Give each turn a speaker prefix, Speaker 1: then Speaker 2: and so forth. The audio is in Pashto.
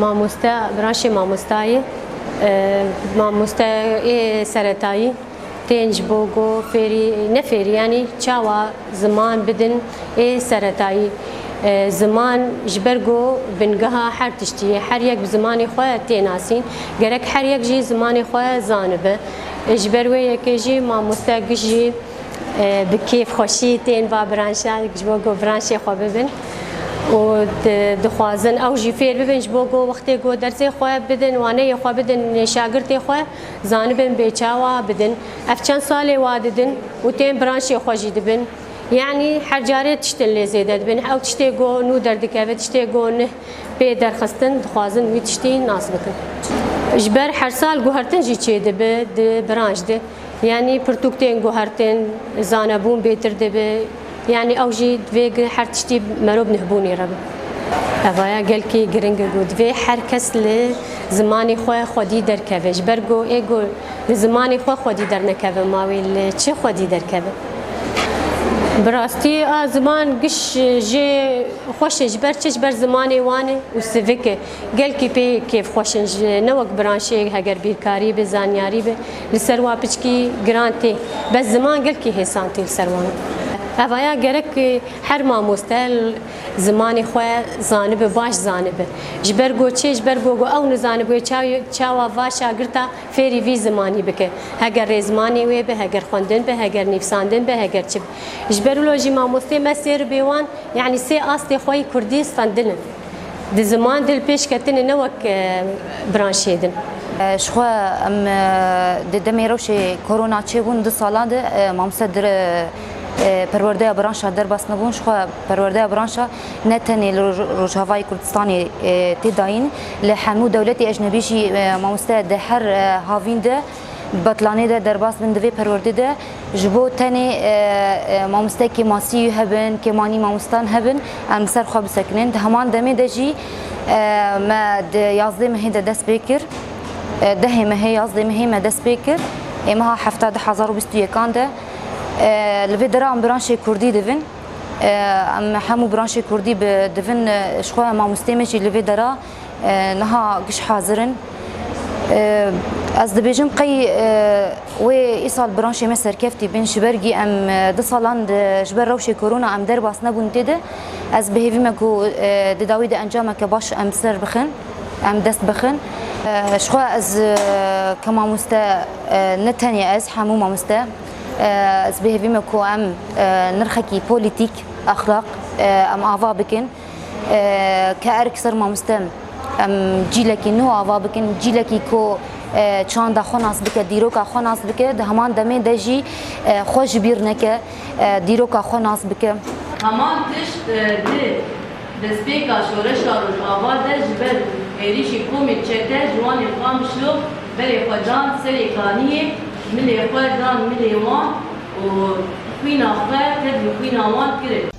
Speaker 1: مامۆستا برانشی مامۆستایی مامۆستای سەرەتایی تێنج بۆ گۆ فێری نەفێریانی چاوە زمان بدن سەرەتایی زمان ji ber got bingeha her tiştiyê her yek bi zimanê xwe tênasîn gerek her yek jî zimanê xwe zanibe ji ber wê yekê jî mamoste giş jî bi kêfxweşî tên va branşa ji bo got branşê xwe bibin û dixwazin ew jî fêr bibin ji bo got wextê got dersê xwe bidin waneyê xwe bidin şagirtê xwe zanibin bêçawa bidin ev çend salê wa didin û tên branşê xwe jî dibin يعني her carê tiştên lê zêde dibin ew tiştê got nû derdikeve tiştê got neh pê derxistin dixwazin wî tiştî nas bikin ji ber her sal guhertin jî çê dibe di branş de yani pirtûk tên guhertin zanebûn bêtir dibe yani ew jî divê her tiştî merov nihbûnê re bin evaya gelkî giring got divê her kes li zimanê xwe xwedî derkeve ji ber got ê got li zimanê xwe xwedî dernekeve mawê li çi xwedî derkeve براستی زمان گش جه خوشش بر چش بر زمانی وانه و سویکه گل کی پی کیف خوشش نوک برانشه هگر بیرکاری به زانیاری به لسروا پچکی گرانتی بس زمان گل کی حسانتی لسروان اویا گرک هر مامۆسته زمانی خو زانبه باش زانبه جبر گو چه جبر گو او نزانبه چاوا وا شاگرتا فری وی زمانی بکه هگر زمانی وی به هگر خوندن به هگر نفساندن به هگر چه جبر لوجی مامۆسته مسیر بیوان یعنی سه است خوی کردی استندن د زمان دل پیش کتن نوک برانشیدن
Speaker 2: شخوا ام د دمیروش کرونا چه بون د سالان د مامۆسته در پرورده برانشا در بس نبون شخوا پرورده برانشا نتنی روجهوای کردستانی تداین لحمو دولتی اجنبیشی مامۆسته ده هر هاوین ده بطلانه ده در باس بندوی پرورده ده جبو تنی مامۆسته که ماسی هبن که مانی مامۆستان هبن ام سر خواه بسکنن ده همان دمه ده جی ما ده یازده مهی ده دست بکر ده مهی یازده مهی ما دست بکر امها 70021 ده لبی درام برانشی کردی دوین ام همو برانشی کردی دوین شخواه مامۆسته میشی لبی درا نها گش حاضرن از دبیجم قی و ایسال برانشی مسر کفتی بین شبرگی ام ده سالان جبر روش کرونا ام در باس نبون تیده از بهیوی مگو داوی ده انجام که باش ام سر بخن ام دست بخن شخواه از که مامۆسته نتنی از همو مامۆسته از بهیوی مکو ام نرخکی پولیتیک اخلاق ام آوا بکن که ارکسر مامۆسته ام جیلکی نو آوا بکن جیلکی کو چند خوناس بکه دیروکا خوناس بکه ده همان دمه دجی خوش بیر نکه دیروکا خوناس بکه
Speaker 3: همان تشت ده دسپیکا شورش روش آوا ده جبر ایریشی کومی چته جوانی قامشلو بلی خودان سری کانیه ملی خودان ملی وان و خوینا خواه تبی خوینا وان کرد